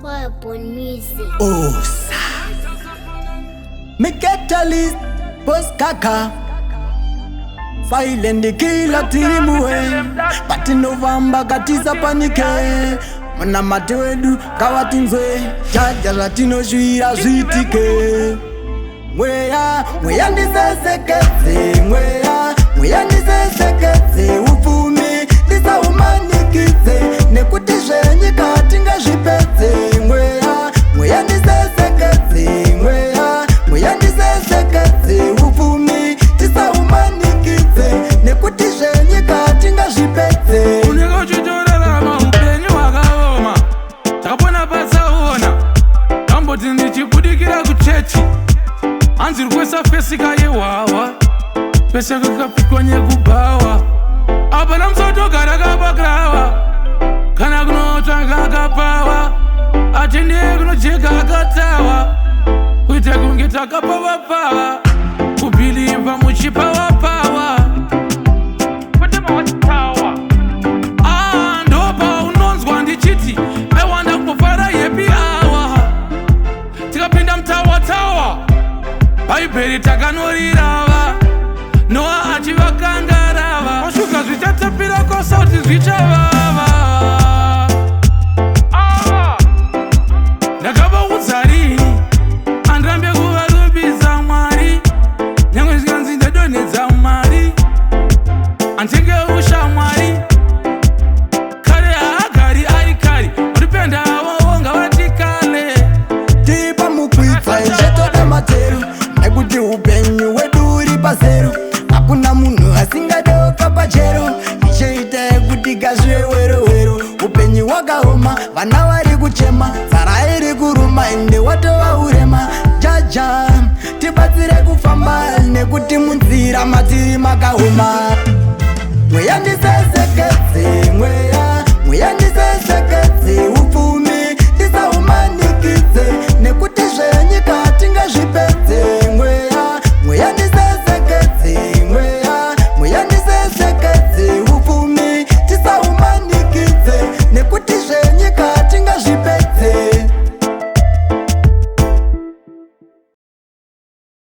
Upon music. Osa Me get a list Post kaka File and the killer tirimue Pati November katiza panike Mana matewedu kawatinzwe Jaja latino shwira zwitike Mweya ndisesekeze Mweya ndisesekeze Ufumi ndisa umanikize Nekuti zhenyi katinga zvipeze Mweya ndisesekeze Mweya ndisesekeze Ufumi ndisa umanikize Nekuti zhenyi katinga zvipeze Unega uchitorarama upenyu wakaoma Takapona pasaona Tamboti ndichibudikira kuchechi Anzi rukwesa fesika yewawa Pesa kakapitwa nyekubawa Apana msoto karakapakarawa Kana kunotsva kakapawa Atende kunojeka akatawa Kuite kunge takapava pava Kubilimba muchipawa pawa Kutema wachitawa Ndopa unonzwa ndichiti Mewanda kupofara yepi awa Tikapinda mtawa tawa Baibheri takanorirawa Noa achivakangarava Mashuka zvichatapira kosauti zvichavava Ndakavaudza rini Andirambe kuvarumbidza Mwari Nyangwe zvikanzi ndadonhedza mari Antenge ushamwari Kare haagari ari kari Uripenda avo ngavati kale Tipa mukwidza izvetoda matero Nekuti upenyu wedu uri pazero Hakuna munhu asingadoka pachero Ichoita kuti gazviwe wero Upenyu wakaoma vana vari kuchema Nzara iri kuruma ende watova urema Jaja tibatsire kufamba Nekuti munzira matiri makaoma Mweya ndise